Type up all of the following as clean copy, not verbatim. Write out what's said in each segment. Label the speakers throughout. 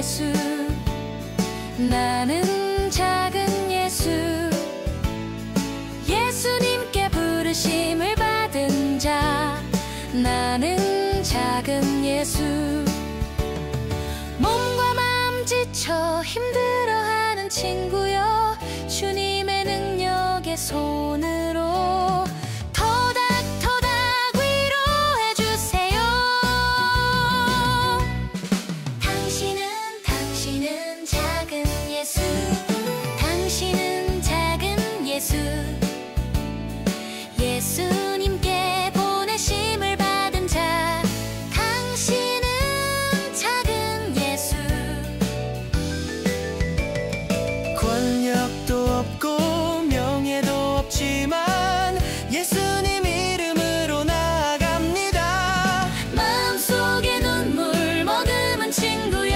Speaker 1: 예수, 나는 작은 예수, 예수님께 부르심을 받은 자, 나는 작은 예수. 몸과 마음 지쳐 힘들어하는 친구여, 주님의 능력의 손으로 토닥토닥 위로해주세요. 당신은 작은 예수, 당신은 작은 예수, 예수님께 보내심을 받은 자, 당신은 작은 예수.
Speaker 2: 권력도 없고 명예도 없지만 예수님 이름으로 나아갑니다.
Speaker 1: 마음속에 눈물 머금은 친구여,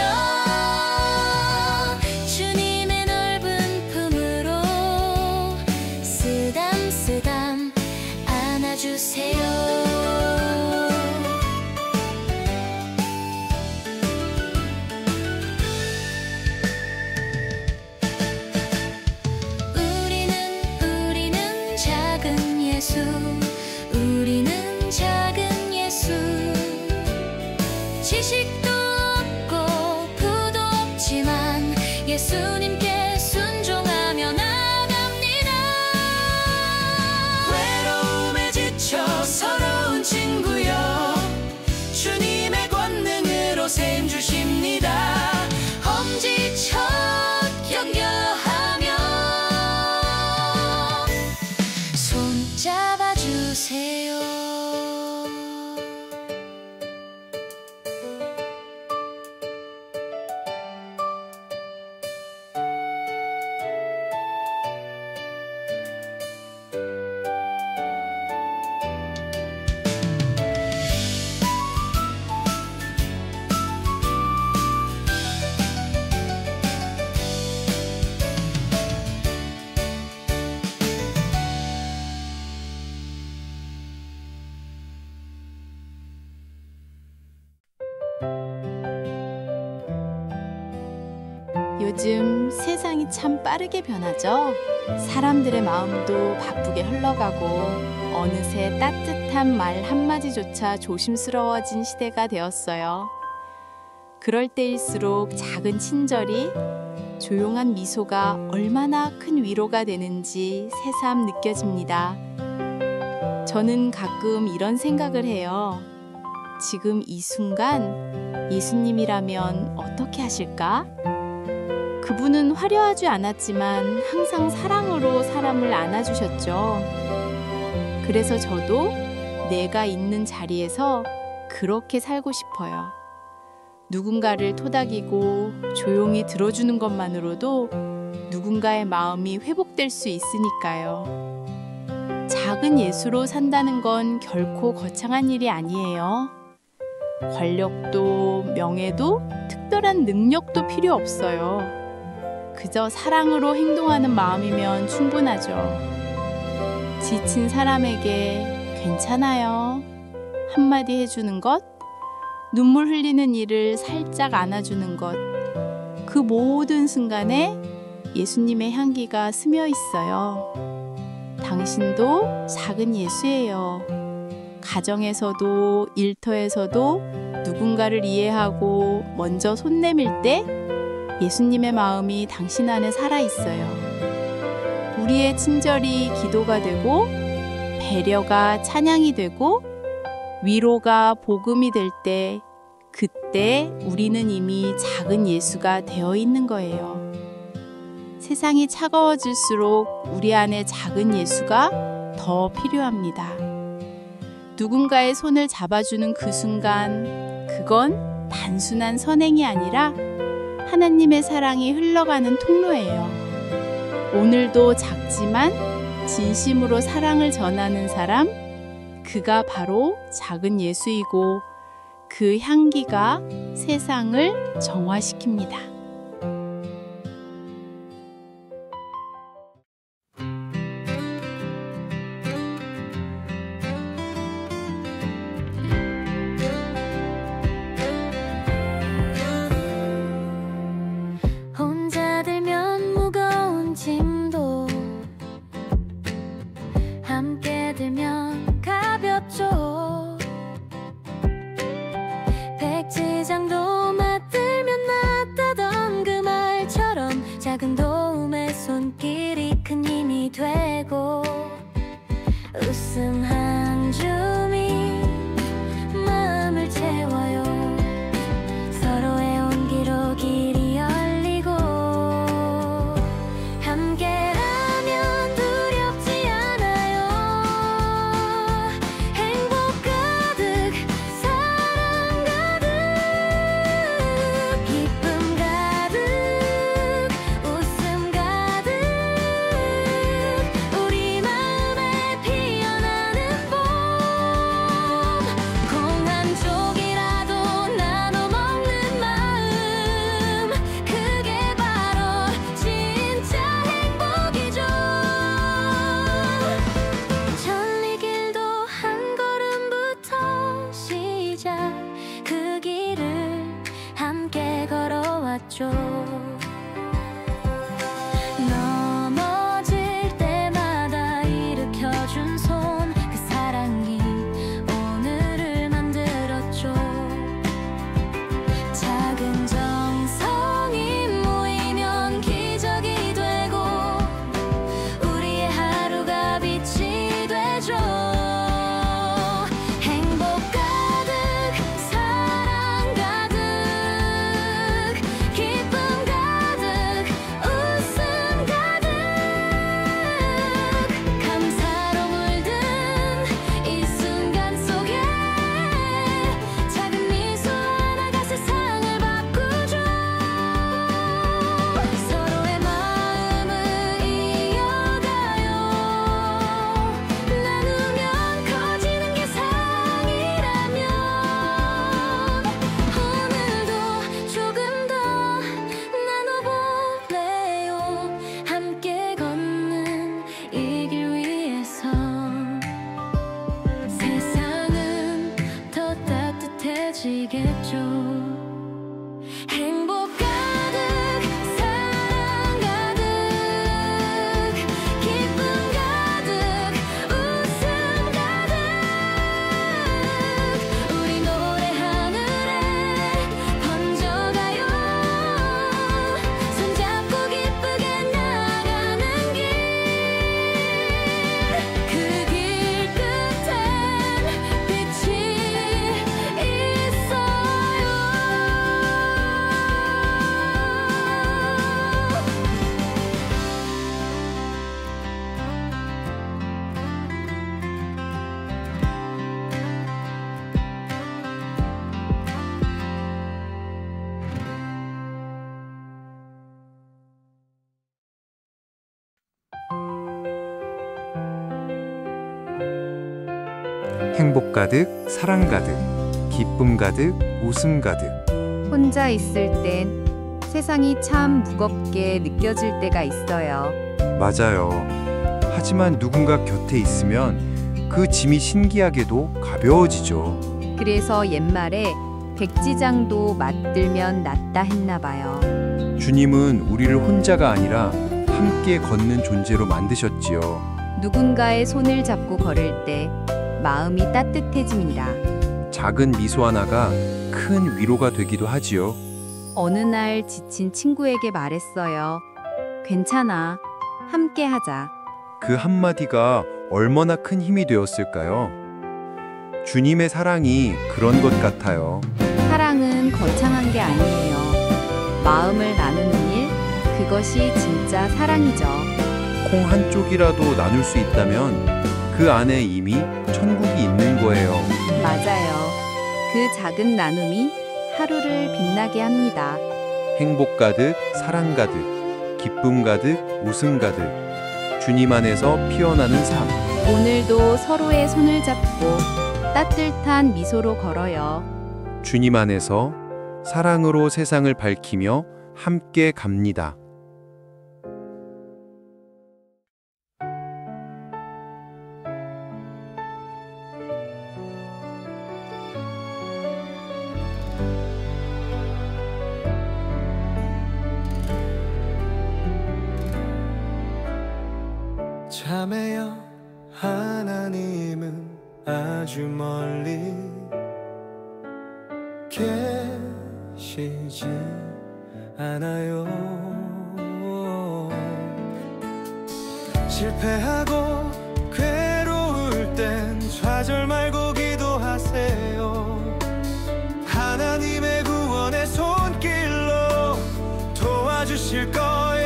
Speaker 1: 주님의 넓은 품으로 쓰담쓰담 안아주세요. 우리는 작은 예수, 우리는 작은 예수, 지식도 없고 부도 없지만 예수님께 순종하며 나갑니다.
Speaker 2: 외로움에 지쳐 서러운 친구여, 주님의 권능으로 샘 주십니다.
Speaker 1: 엄지척 격려하며 손 잡아주세요.
Speaker 3: 요즘 세상이 참 빠르게 변하죠. 사람들의 마음도 바쁘게 흘러가고 어느새 따뜻한 말 한마디조차 조심스러워진 시대가 되었어요. 그럴 때일수록 작은 친절이, 조용한 미소가 얼마나 큰 위로가 되는지 새삼 느껴집니다. 저는 가끔 이런 생각을 해요. 지금 이 순간 예수님이라면 어떻게 하실까? 그분은 화려하지 않았지만 항상 사랑으로 사람을 안아주셨죠. 그래서 저도 내가 있는 자리에서 그렇게 살고 싶어요. 누군가를 토닥이고 조용히 들어주는 것만으로도 누군가의 마음이 회복될 수 있으니까요. 작은 예수로 산다는 건 결코 거창한 일이 아니에요. 권력도 명예도 특별한 능력도 필요 없어요. 그저 사랑으로 행동하는 마음이면 충분하죠. 지친 사람에게 괜찮아요 한마디 해주는 것, 눈물 흘리는 이를 살짝 안아주는 것, 그 모든 순간에 예수님의 향기가 스며 있어요. 당신도 작은 예수예요. 가정에서도 일터에서도 누군가를 이해하고 먼저 손 내밀 때 예수님의 마음이 당신 안에 살아있어요. 우리의 친절이 기도가 되고, 배려가 찬양이 되고, 위로가 복음이 될 때, 그때 우리는 이미 작은 예수가 되어 있는 거예요. 세상이 차가워질수록 우리 안에 작은 예수가 더 필요합니다. 누군가의 손을 잡아주는 그 순간, 그건 단순한 선행이 아니라 하나님의 사랑이 흘러가는 통로예요. 오늘도 작지만 진심으로 사랑을 전하는 사람, 그가 바로 작은 예수이고 그 향기가 세상을 정화시킵니다.
Speaker 4: 행복 가득, 사랑 가득, 기쁨 가득, 웃음 가득.
Speaker 5: 혼자 있을 땐 세상이 참 무겁게 느껴질 때가 있어요.
Speaker 4: 맞아요. 하지만 누군가 곁에 있으면 그 짐이 신기하게도 가벼워지죠.
Speaker 5: 그래서 옛말에 백지장도 맞들면 낫다 했나 봐요.
Speaker 4: 주님은 우리를 혼자가 아니라 함께 걷는 존재로 만드셨지요.
Speaker 5: 누군가의 손을 잡고 걸을 때 마음이 따뜻해집니다.
Speaker 4: 작은 미소 하나가 큰 위로가 되기도 하지요.
Speaker 5: 어느 날 지친 친구에게 말했어요. 괜찮아. 함께 하자.
Speaker 4: 그 한마디가 얼마나 큰 힘이 되었을까요? 주님의 사랑이 그런 것 같아요.
Speaker 5: 사랑은 거창한 게 아니에요. 마음을 나누는 일, 그것이 진짜 사랑이죠.
Speaker 4: 콩 한 쪽이라도 나눌 수 있다면 그 안에 이미 천국이 있는 거예요.
Speaker 5: 맞아요. 그 작은 나눔이 하루를 빛나게 합니다.
Speaker 4: 행복 가득, 사랑 가득, 기쁨 가득, 웃음 가득. 주님 안에서 피어나는 삶.
Speaker 5: 오늘도 서로의 손을 잡고 따뜻한 미소로 걸어요.
Speaker 4: 주님 안에서 사랑으로 세상을 밝히며 함께 갑니다.
Speaker 2: 자매여, 하나님은 아주 멀리 계시지 않아요. 실패하고 괴로울 땐 좌절 말고 기도하세요. 하나님의 구원의 손길로 도와주실 거예요.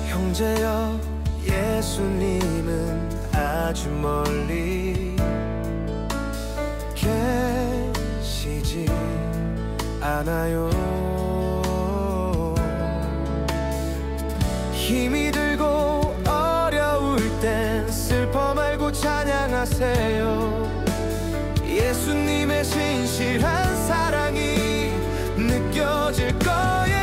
Speaker 2: 형제여, 예수님은 아주 멀리 계시지 않아요. 힘이 들고 어려울 땐 슬퍼 말고 찬양하세요. 예수님의 신실한 사랑이 느껴질 거예요.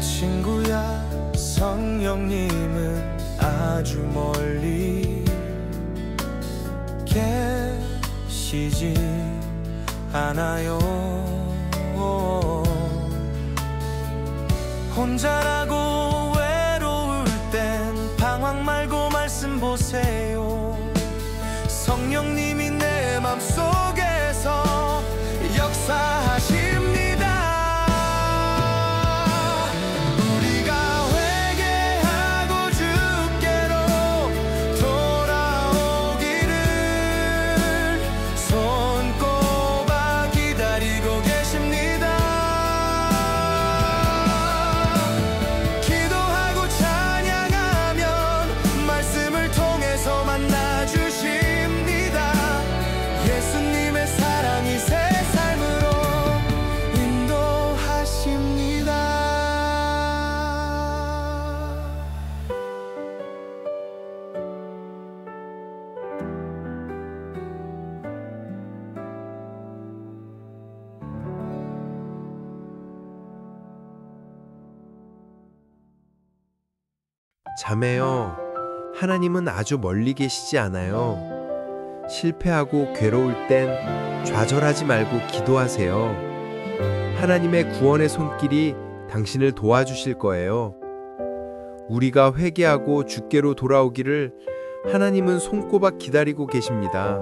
Speaker 2: 친구야, 성령님은 아주 멀리 계시지 않아요. 혼자라고 외로울 땐 방황 말고 말씀 보세요. 성령님이 내 맘속에서 역사하십니다.
Speaker 6: 자매여, 하나님은 아주 멀리 계시지 않아요. 실패하고 괴로울 땐 좌절하지 말고 기도하세요. 하나님의 구원의 손길이 당신을 도와주실 거예요. 우리가 회개하고 주께로 돌아오기를 하나님은 손꼽아 기다리고 계십니다.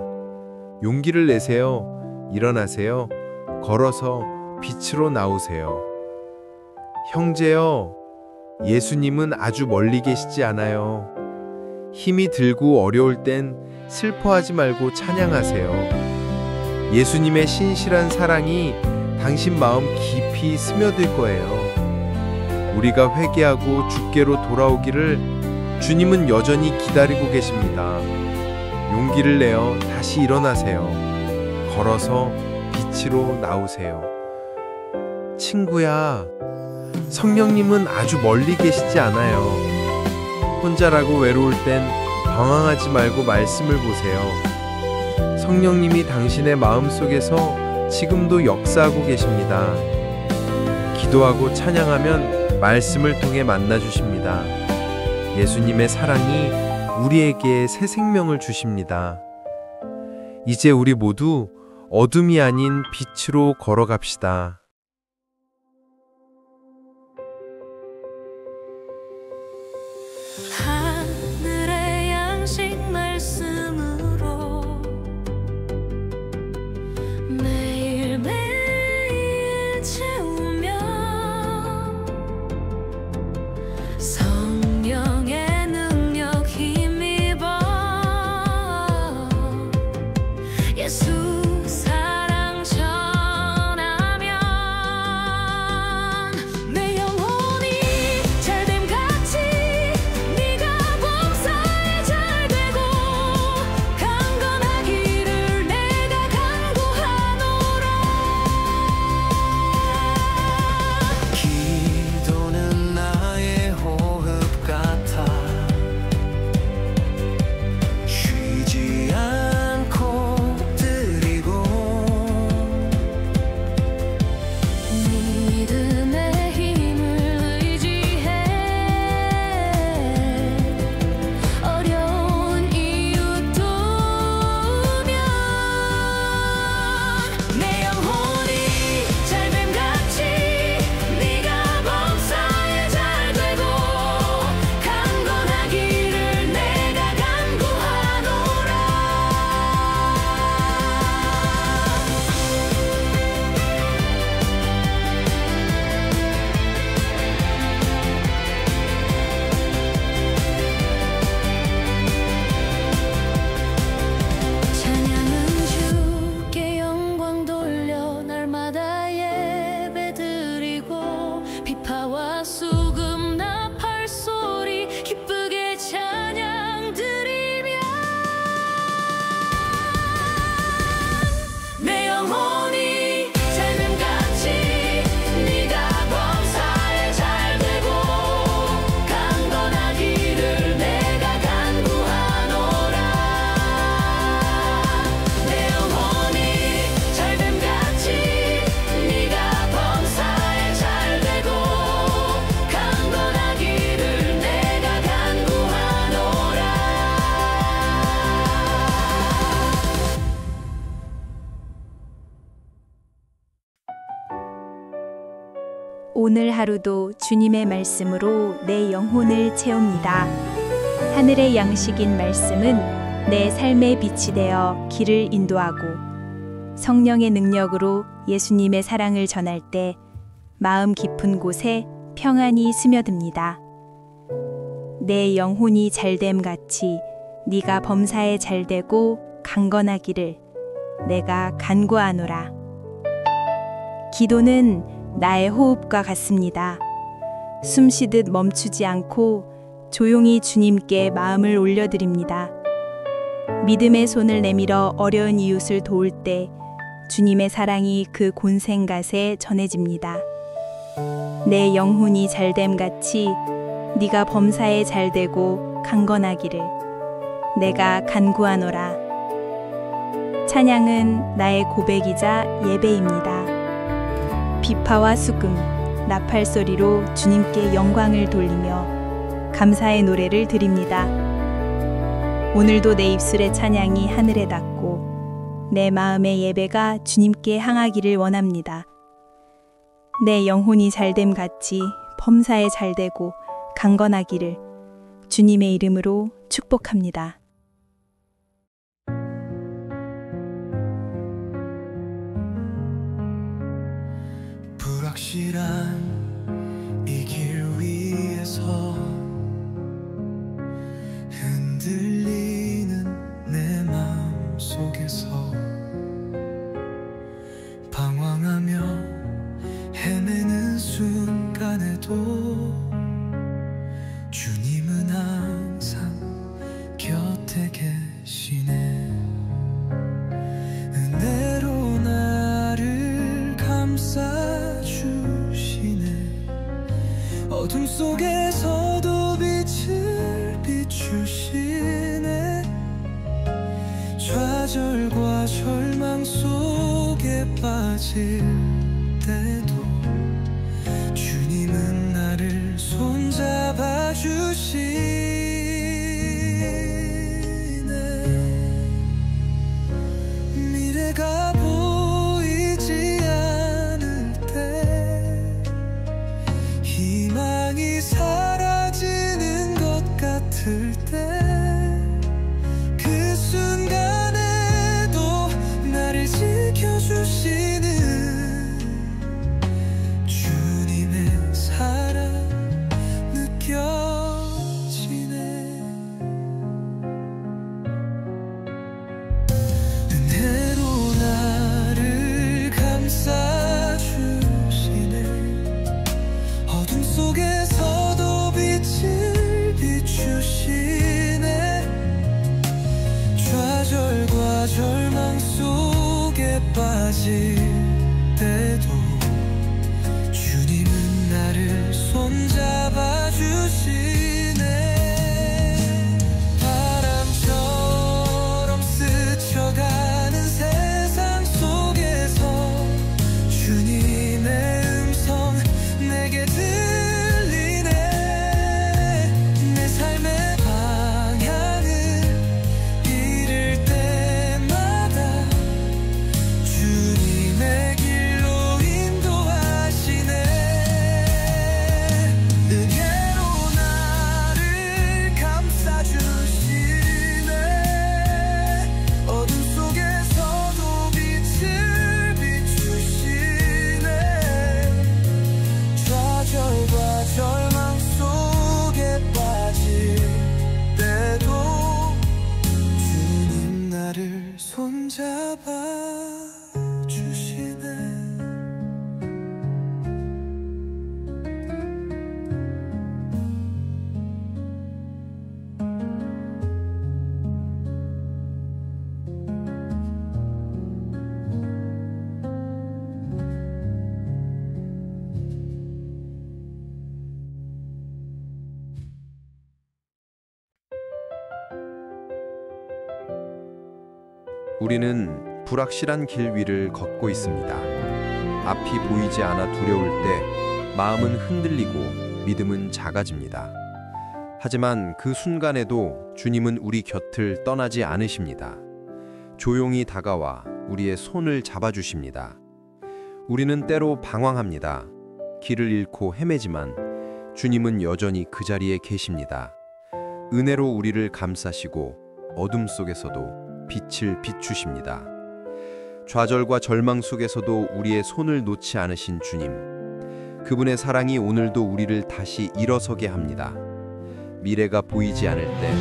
Speaker 6: 용기를 내세요. 일어나세요. 걸어서 빛으로 나오세요. 형제여, 예수님은 아주 멀리 계시지 않아요. 힘이 들고 어려울 땐 슬퍼하지 말고 찬양하세요. 예수님의 신실한 사랑이 당신 마음 깊이 스며들 거예요. 우리가 회개하고 주께로 돌아오기를 주님은 여전히 기다리고 계십니다. 용기를 내어 다시 일어나세요. 걸어서 빛으로 나오세요. 친구야, 성령님은 아주 멀리 계시지 않아요. 혼자라고 외로울 땐 방황하지 말고 말씀을 보세요. 성령님이 당신의 마음속에서 지금도 역사하고 계십니다. 기도하고 찬양하면 말씀을 통해 만나주십니다. 예수님의 사랑이 우리에게 새 생명을 주십니다. 이제 우리 모두 어둠이 아닌 빛으로 걸어갑시다.
Speaker 1: 하늘의 양식 말씀으로 매일매일 채우며 성령의 능력 힘입어 예수 사랑 전하면 내 영혼이 잘됨같이 네가 범사에 잘되고 강건하기를 내가 간구하노라.
Speaker 2: 기도는 나의 호흡 같아 쉬지 않고 드리고
Speaker 1: 믿음의 힘을 의지해 어려운 이유 두면 내 영혼이 잘됨같이 네가 범사에 잘되고 강건하기를 내가 간구하노라. 찬양은 주께 영광 돌려 날마다 예배드리고 비파와 수금 나팔 소리 기쁘게 찬양드리며 내 영혼이 잘됨같이 네가 범사에 잘되고 강건하기를 내가 간구하노라. 내 영혼이 잘됨같이 네가 범사에 잘되고 강건하기를 내가 간구하노라.
Speaker 5: 오늘 하루도 주님의 말씀으로 내 영혼을 채웁니다. 하늘의 양식인 말씀은 내 삶의 빛이 되어 길을 인도하고 성령의 능력으로 예수님의 사랑을 전할 때 마음 깊은 곳에 평안이 스며듭니다. 내 영혼이 잘됨 같이 네가 범사에 잘되고 강건하기를 내가 간구하노라. 기도는 나의 호흡과 같습니다. 숨쉬듯 멈추지 않고 조용히 주님께 마음을 올려드립니다. 믿음의 손을 내밀어 어려운 이웃을 도울 때 주님의 사랑이 그 곤생갓에 전해집니다. 내 영혼이 잘됨 같이 네가 범사에 잘되고 강건하기를 내가 간구하노라. 찬양은 나의 고백이자 예배입니다. 비파와 수금, 나팔 소리로 주님께 영광을 돌리며
Speaker 7: 감사의 노래를 드립니다. 오늘도 내 입술의 찬양이 하늘에 닿고 내 마음의 예배가 주님께 향하기를 원합니다. 내 영혼이 잘됨 같이 범사에 잘되고 강건하기를 주님의 이름으로 축복합니다.
Speaker 2: 불확실한 이 길 위에서 흔들리는 내 마음 속에서 방황하며 헤매는 순간에도 주님은 항상 곁에 계시네. 은혜로 나를 감싸주시네. 어둠 속에서도 빛을 비추시네. 좌절과 절망 속에 빠질 때도 주님은 나를 손잡아 주시네. 미래가 보이지 않을 때 희망이 사라지는 것 같을 때 그 순간에도 나를 지켜주시는 주님의 사랑 느껴지네. 은혜로 나를 감싸주시네. 어둠 속에서도 빛을 비추시네. 좌절과 절망 속에 빠질 때도 주님은 나를 손잡아 주시네. 바람처럼 스쳐가는 세상 속에서 주님의 음성 내게 들리네. 내 삶의 방향을 잃을 때마다 주님의 길로 인도하시네. 은혜로 나를 감싸주시네. 어둠 속에서도 빛을 비추시네. 좌절과 절망 속에 빠질 때도 주님 나를 손잡아 주시네.
Speaker 4: 우리는 불확실한 길 위를 걷고 있습니다. 앞이 보이지 않아 두려울 때 마음은 흔들리고 믿음은 작아집니다. 하지만 그 순간에도 주님은 우리 곁을 떠나지 않으십니다. 조용히 다가와 우리의 손을 잡아주십니다. 우리는 때로 방황합니다. 길을 잃고 헤매지만 주님은 여전히 그 자리에 계십니다. 은혜로 우리를 감싸시고 어둠 속에서도 빛을 비추십니다. 좌절과 절망 속에서도 우리의 손을 놓지 않으신 주님. 그분의 사랑이 오늘도 우리를 다시 일어서게 합니다. 미래가 보이지 않을 때,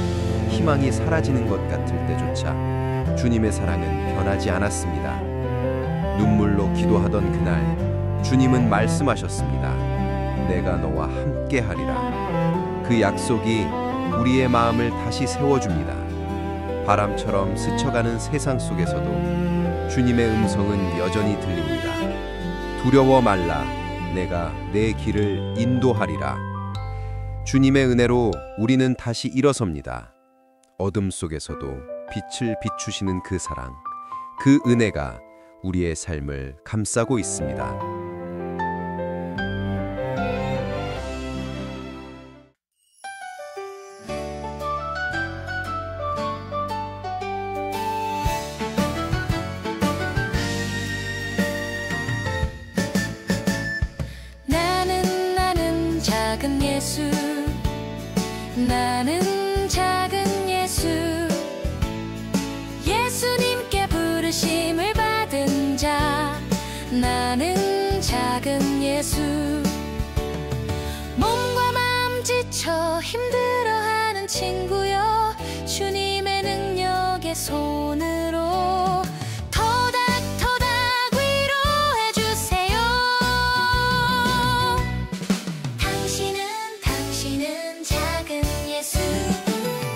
Speaker 4: 희망이 사라지는 것 같을 때조차 주님의 사랑은 변하지 않았습니다. 눈물로 기도하던 그날 주님은 말씀하셨습니다. 내가 너와 함께 하리라. 그 약속이 우리의 마음을 다시 세워줍니다. 바람처럼 스쳐가는 세상 속에서도 주님의 음성은 여전히 들립니다. 두려워 말라. 내가 내 길을 인도하리라. 주님의 은혜로 우리는 다시 일어섭니다. 어둠 속에서도 빛을 비추시는 그 사랑, 그 은혜가 우리의 삶을 감싸고 있습니다.
Speaker 1: 예수 나는 작은 예수 예수님께 부르심을 받은 자 나는 작은 예수 몸과 마음 지쳐 힘들어하는 친구여 주님의 능력의 손으로 토닥토닥 위로해주세요 당신은 작은 예수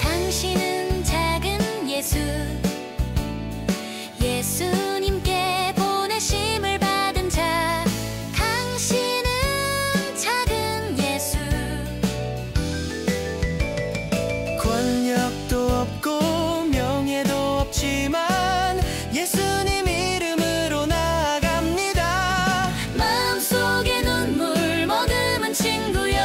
Speaker 1: 당신은 작은 예수 예수님께 보내심을 받은 자 당신은 작은 예수
Speaker 2: 권력도 없고 명예도 없지만 예수님 이름으로 나아갑니다.
Speaker 1: 마음속에 눈물 머금은 친구여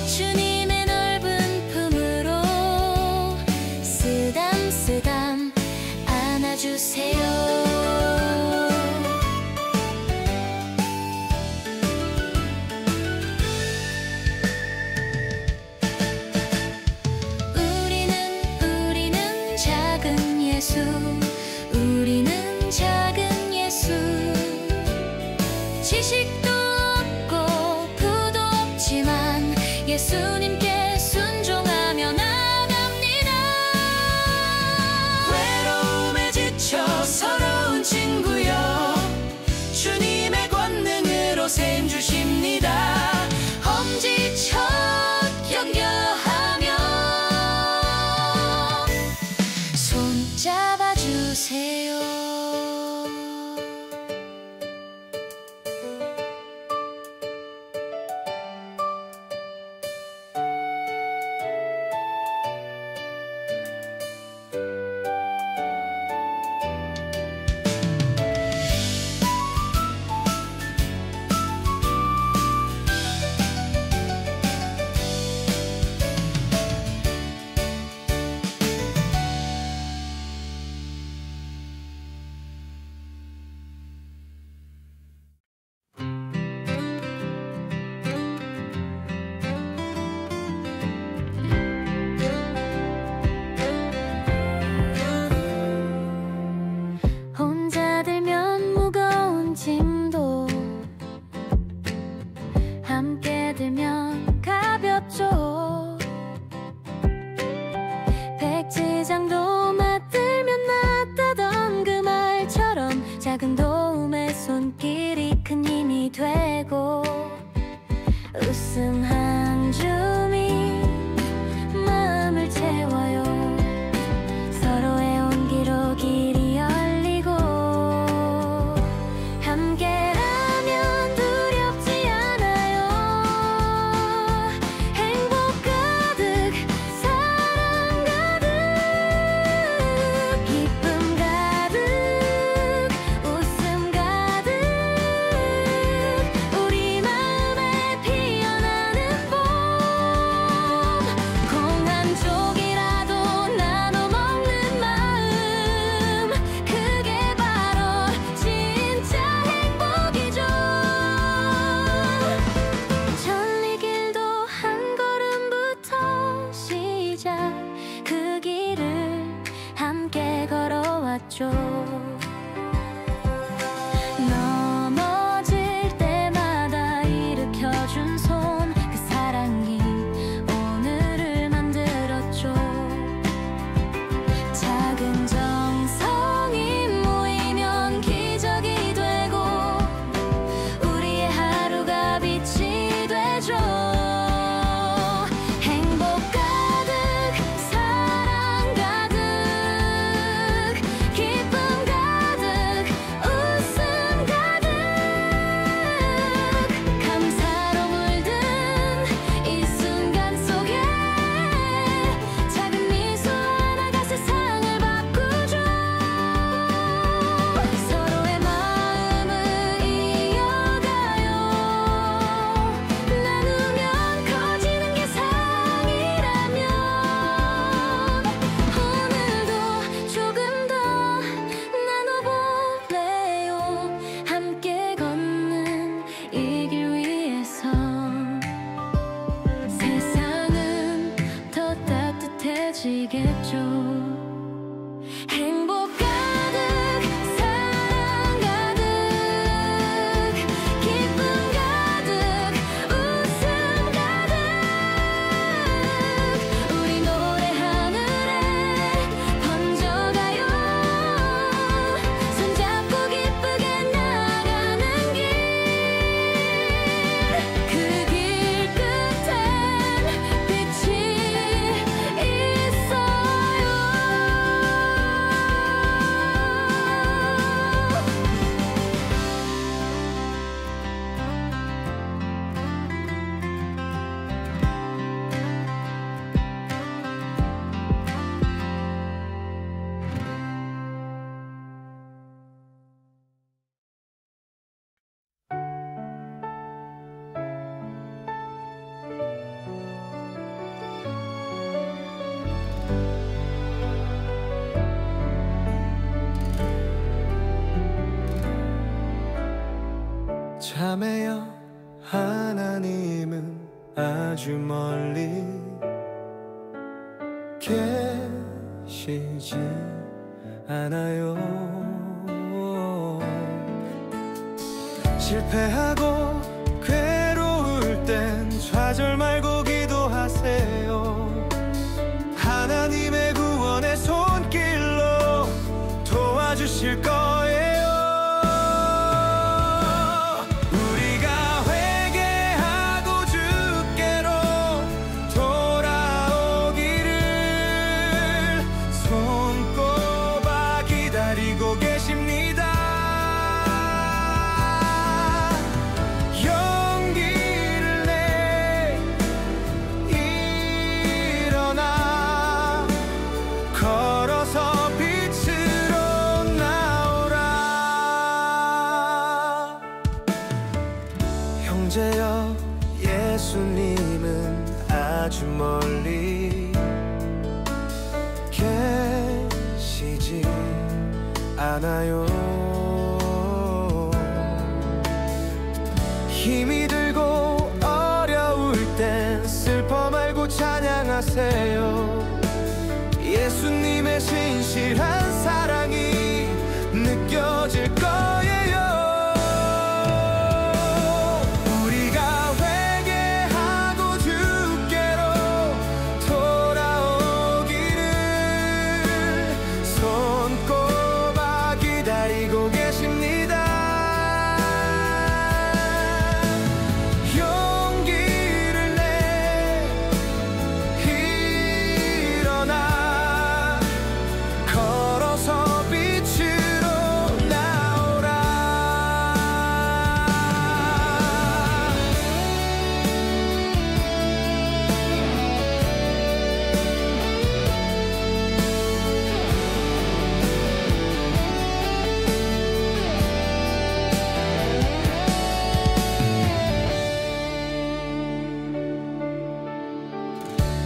Speaker 1: 주님의 넓은 품으로 쓰담쓰담 안아주세요 우리는 작은 예수 우리는 작은 예수 지식도 없고 부도 없지만 예수님께 순종하며 나갑니다 외로움에 지쳐 서러운 친구여 주님의 권능으로 샘 주십니다 엄지척 연결하며 손 잡아주세요 혼자 들면 무거운 짐도 함께 들면 가볍죠 백지장도 맞들면 낫다던 그 말처럼 작은 도움의 손길이 큰 힘이 되고 웃음 한 줌이 마음을 채워요 서로의 온기로 길이 열리고 함께라면 두렵지 않아요 행복 가득 사랑 가득 기쁨 가득 웃음 가득 우리 마음에 피어나는 주시죠. 행복 가득 사랑 가득 기쁨 가득 웃음 가득 우리 노래 하늘에 번져가요. 손잡고 기쁘게 나가는 길 그 길 끝엔 빛이 있어요.
Speaker 2: 자매여, 하나님은 아주 멀리 계시지 않아요. 실패하고 괴로울 땐 좌절 말고 기도하세요. 하나님의 구원의 손길로 도와주실 거예요. 형제여, 예수님은 아주 멀리 계시지 않아요. 힘이 들고 어려울 땐 슬퍼 말고 찬양하세요. 예수님의 신실한 사랑이 느껴질 거예요.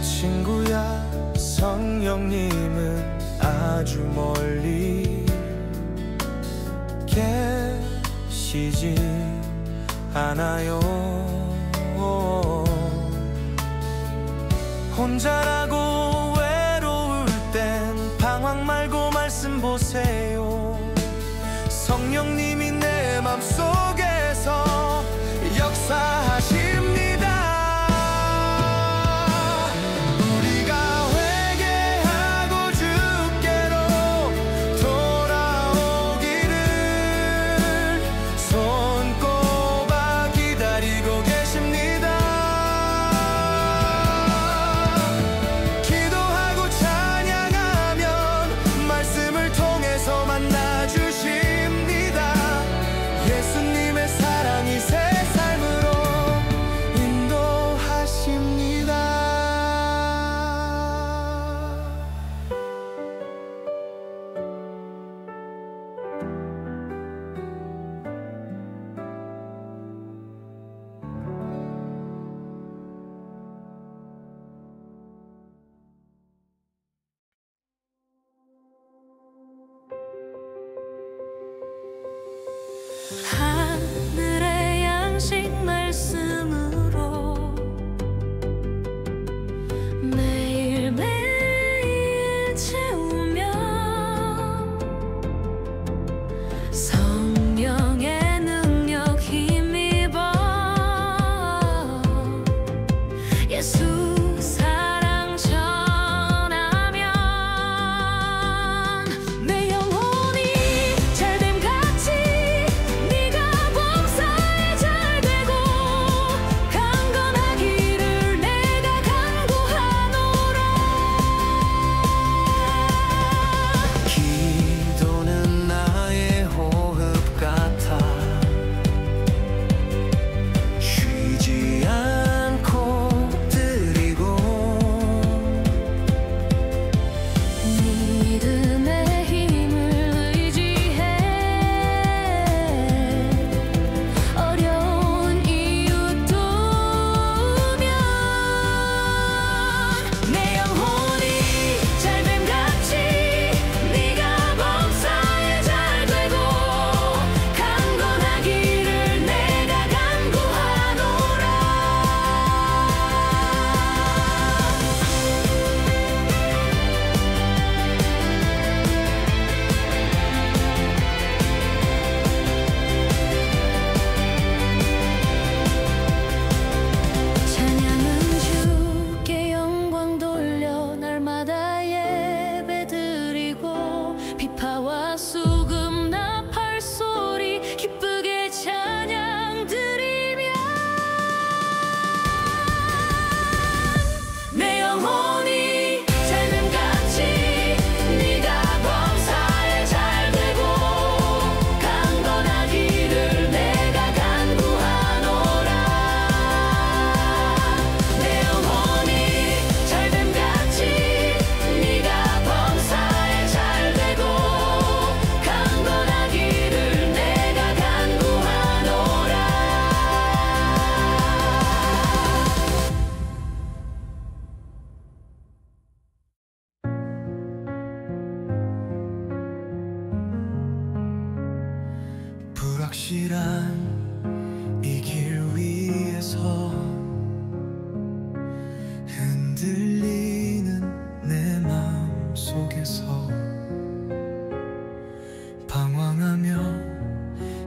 Speaker 2: 친구야, 성령님은 아주 멀리 계시지 않아요. 혼자라고 외로울 땐 방황 말고 말씀 보세요. 성령님이 내 맘속에서 역사하십니다. 예수님의 사랑이 새 삶으로 불확실한 이 길 위에서 흔들리는 내 마음 속에서 방황하며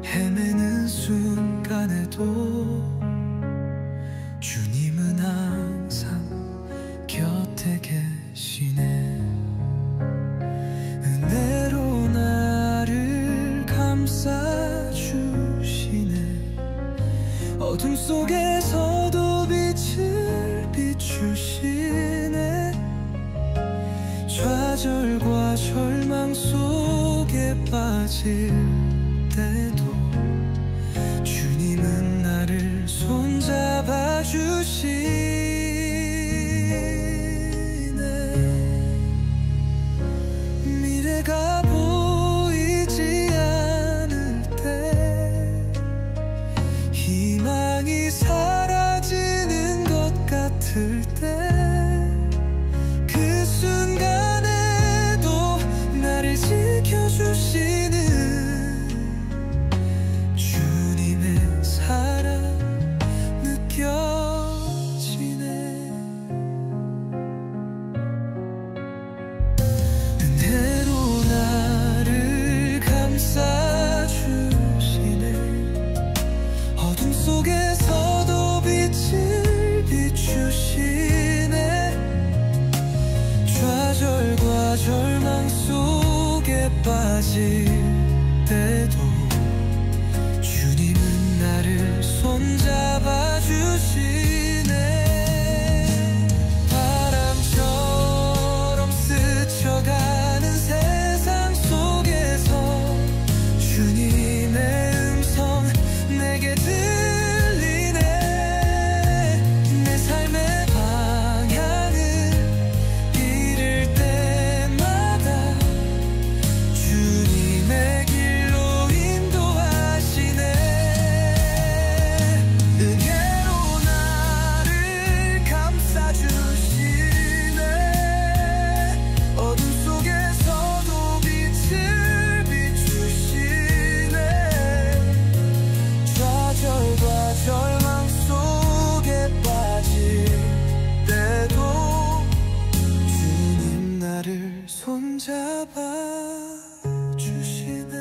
Speaker 2: 헤매는 순간에도 주님은 항상 곁에 계시네. 은혜로 나를 감싸주시네. 어둠 속에서도 빛을 비추시네. 좌절과 절망 속에 빠질 때도 주님은 나를 손잡아 주시네. 미래가 보이지 않을 때 희망이 사라지는 것 같을 때 그 순간에도 나를 지켜주시는 주님의 사랑 느껴지네. 은혜로 나를 감싸주시네. 어둠 속에서도 빛을 비추시네. 좌절과 절망 속에 빠질 때도 주님은 나를 손잡아 주시네. 바람처럼 스쳐가는 세상 속에서 주님의 음성 내게 들리네. 내 삶의 방향을 잃을 때마다 주님의 길로 인도하시네. 은혜로 나를 감싸주시네. 어둠 속에서도 빛을 비추시네. 좌절과 절망 속에 빠질 때도 주님 나를 손잡아 주시네.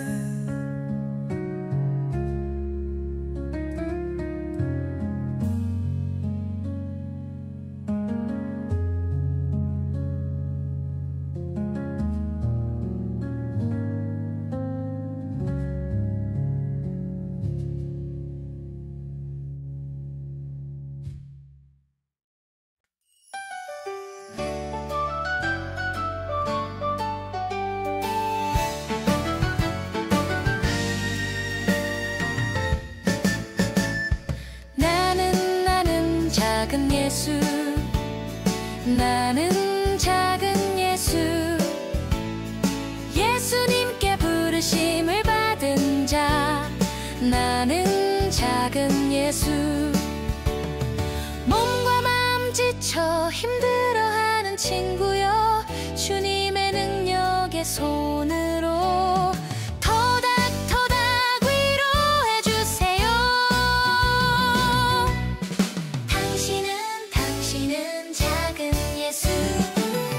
Speaker 1: 나는 작은 예수. 나는 작은 예수. 예수님께 부르심을 받은 자. 나는 작은 예수. 몸과 마음 지쳐 힘들어하는 친구여, 주님의 능력의 손으로 토닥토닥 위로해주세요. 당신은 작은 예수.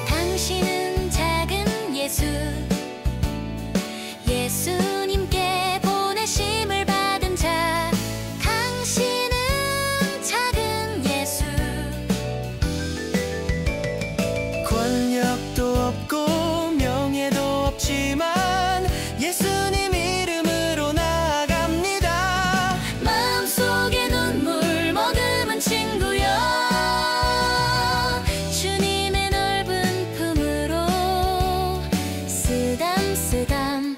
Speaker 1: 당신은 작은 예수. 예수님께 보내심을 받은 자. 당신은 작은 예수.
Speaker 2: 권력도 없고 명예도 없지만 예수님 이름으로 나아갑니다.
Speaker 1: 마음속에 눈물 머금은 친구여, 주님의 넓은 품으로 쓰담쓰담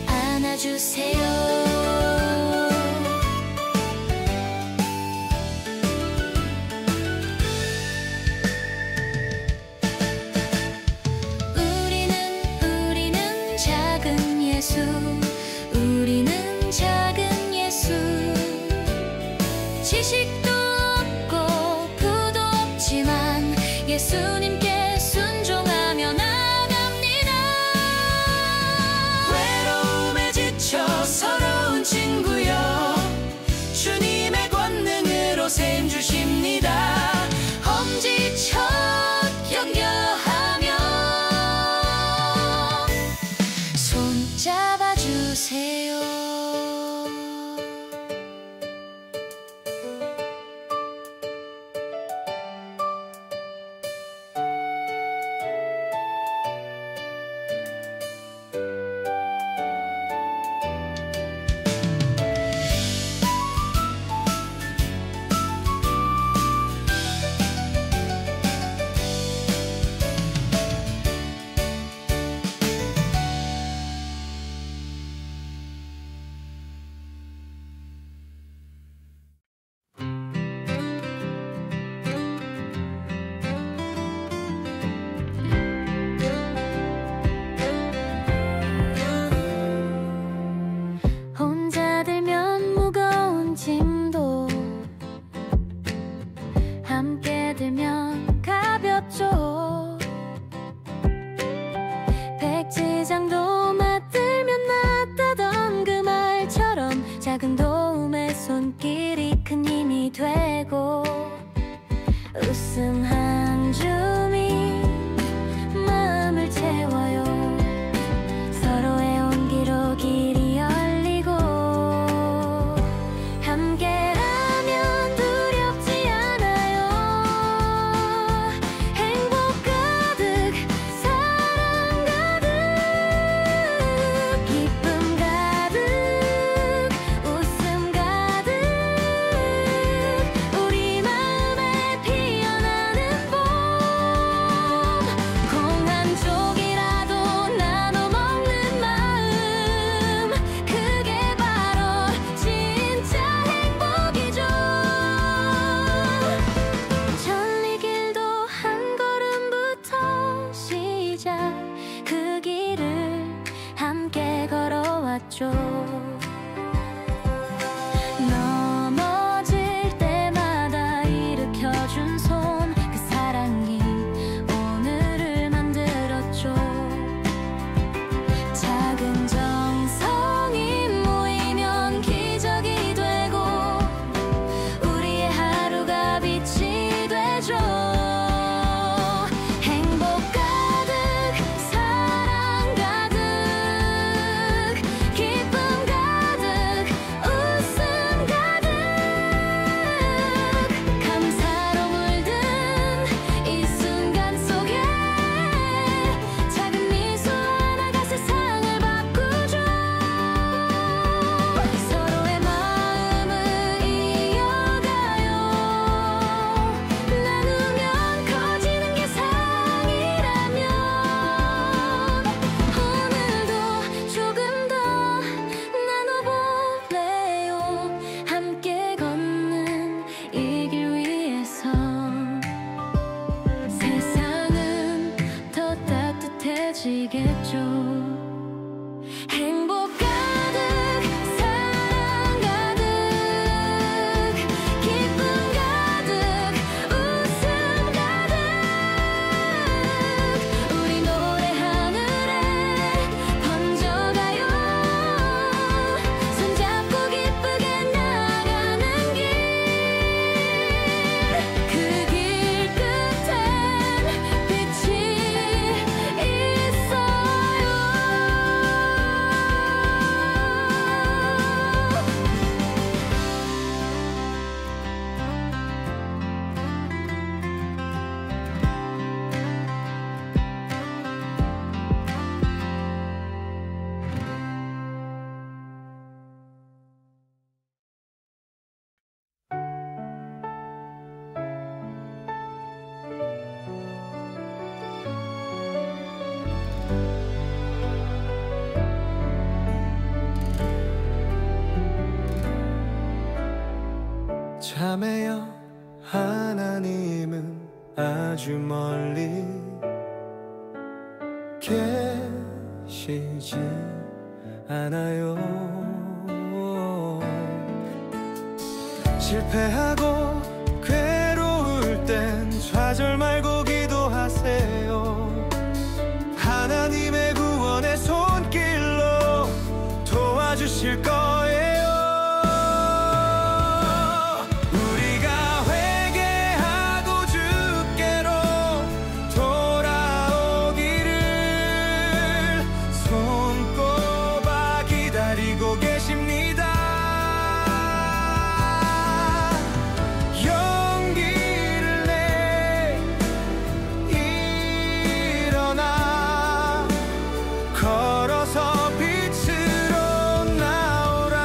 Speaker 1: 안아주세요. 우리는 작은 예수. 우리는 작은 예수. 지식도 없고 부도 없지만 예수님께 순종하며 나갑니다.
Speaker 2: 외로움에 지쳐 서러운 친구여,
Speaker 1: 같죠. 넘어질 때마다 일으켜준 손, 그 사랑이 오늘을 만들었죠. 작은 정성이 모이면 기적이 되고 우리의 하루가 빛이 되죠. 행복 가득, 사랑 가득, 기쁨 가득, 웃음 가득, 감사로 물든 이 순간 속에 작은 미소 하나가 세상을 바꾸죠. 서로의 마음을 이어가요. 나누면 커지는 게 사랑이라면 오늘도 조금 더 나눠볼래요. 함께 걷는 이 길 위에서 세상은 더 따뜻해지겠죠. 행복 가득, 사랑 가득, 기쁨 가득, 웃음 가득, 우리 노래 하늘에 번져가요. 손잡고 기쁘게 나가는 길, 그 길 끝엔 빛이 있어요.
Speaker 2: 자매여, 하나님은 아주 멀리 계시지 않아요. 실패하고 괴로울 땐 좌절 말고 기도하세요. 하나님의 구원의 손길로 도와주실 거예요. 우리가 회개하고 주께로 돌아오기를 손꼽아 기다리고 계십니다. 용기를 내 일어나 걸어서 빛으로 나오라.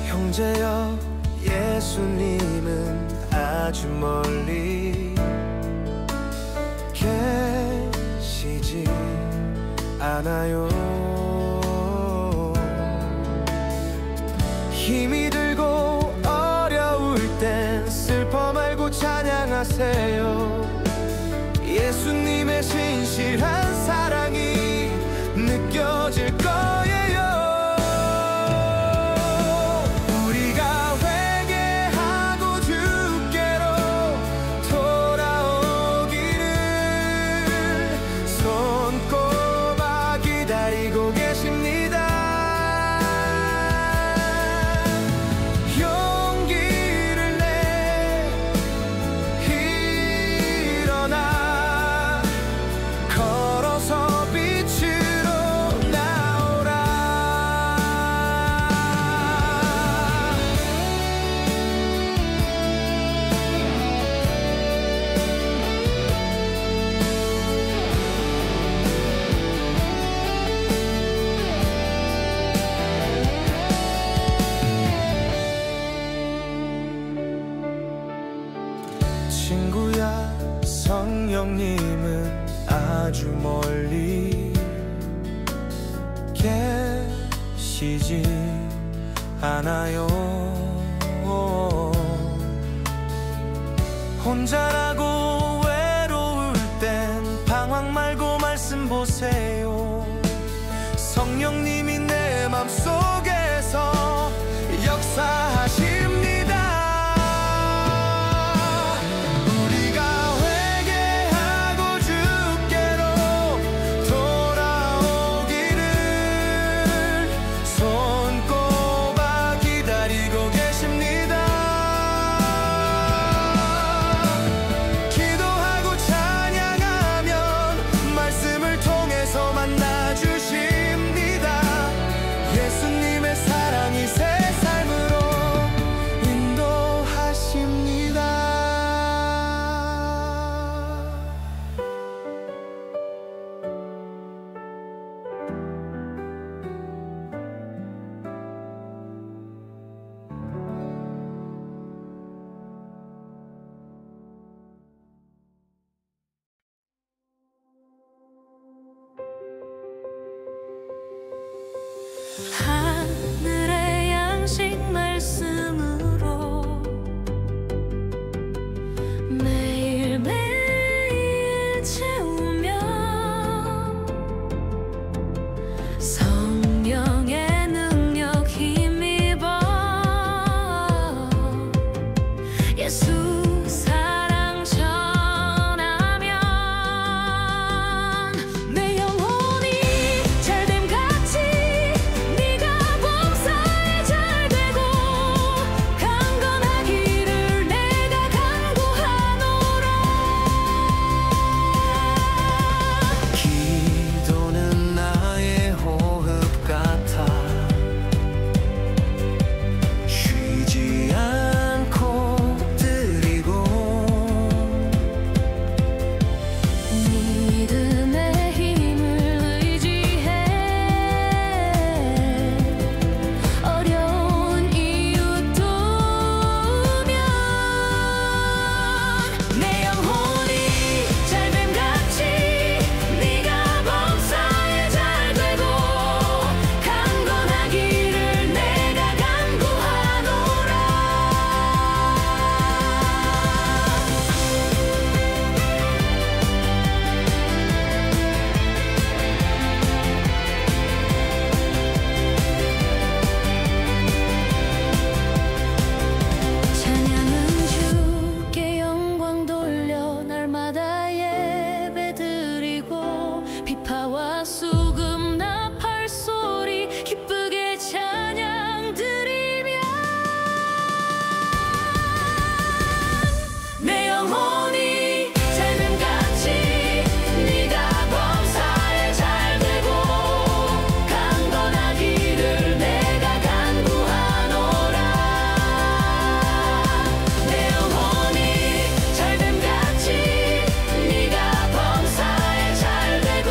Speaker 2: 형제여, 예수님은 아주 멀리 계시지 않아요. 힘이 들고 어려울 땐 슬퍼 말고 찬양하세요. 예수님의 신실한 사랑이 느껴질 거예요. 우리가 회개하고 주께로 돌아오기를 손꼽아 기다리고 계십니다. 용기를 내 일어나 걸어서 빛으로 나오라. 친구야, 성령님은 아주 멀리 계시지 않아요. 혼자라고 외로울 땐 방황 말고 말씀 말씀 보세요. 성령님이 내 맘속에서 역사하십니다. 우리가 회개하고 주께로 돌아오기를 손꼽아 기다리고 계십니다. 기도하고 찬양하면 말씀을 통해서 만나주십니다. 예수님의 사랑이 새 삶으로 인도하십니다.
Speaker 1: 하늘의 양식 말씀으로 매일매일 채우며 성령의 능력 힘입어 예수 사랑 전하면 내 영혼이 잘됨같이 네가 범사에 잘되고 강건하기를 내가 간구하노라.
Speaker 2: 기도는 나의 호흡 같아 쉬지 않고 드리고
Speaker 1: 믿음의 힘을 의지해 어려운 이유 두면 내 영혼이 잘됨같이 네가 범사에 잘되고 강건하기를 내가 간구하노라. 찬양은 주께 영광 돌려 날마다 예배 드리고 비파와 수금 나팔 소리 기쁘게 찬양 드리며 내 영혼이 잘됨같이 네가 범사에 잘되고 강건하기를 내가 간구하노라. 내 영혼이 잘됨같이 네가 범사에 잘되고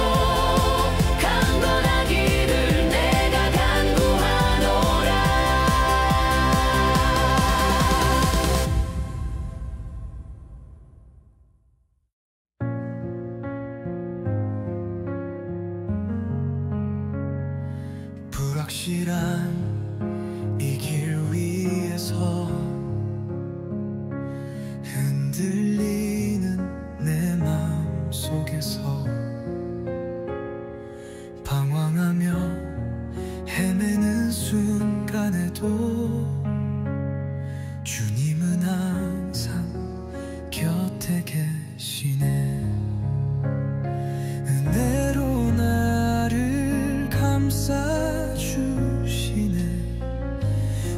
Speaker 1: 강건하기를 내가 간구하노라.
Speaker 2: 불확실한 이 길 위에서 흔들리는 내 마음 속에서 방황하며 헤매는 순간에도 주님은 항상 곁에 계시네. 은혜로 나를 감싸주시네.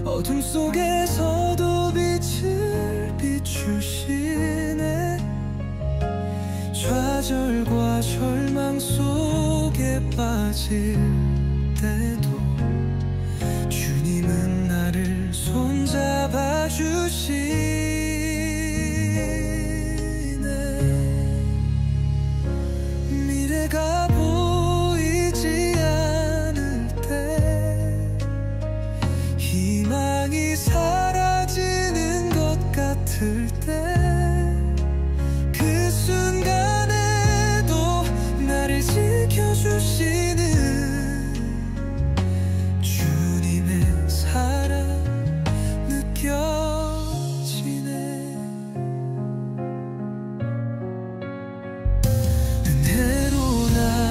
Speaker 2: 어둠 속에서도 빛을 비추시네. 좌절과 절망 속에 빠질 때도 주님은 나를 손잡아 주시네. 미래가 보이지 않을 때 희망이 사라지는 것 같을 때 그 순간에도 나를 지켜주시는 주님의 사랑 느껴지네. 은혜로 나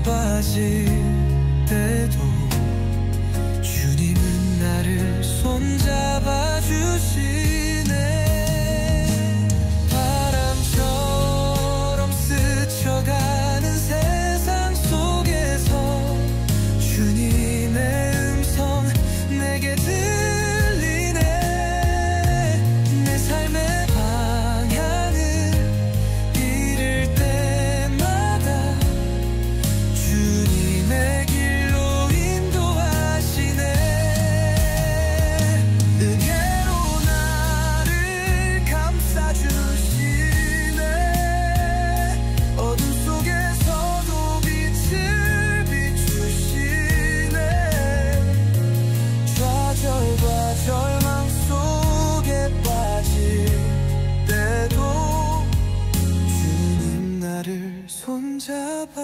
Speaker 2: 빠질 때도 주님은 나를 손잡아 주시네. 바람처럼 스쳐가는 세상 속에서 주님의 음성 내게 들리네. 내 삶의 방향을 잃을 때마다 주님의 길로 인도하시네. 은혜로 나를 감싸주시네. 어둠 속에서도 빛을 비추시네. 좌절과 절망 속에 빠질 때도 주님 나를 손잡아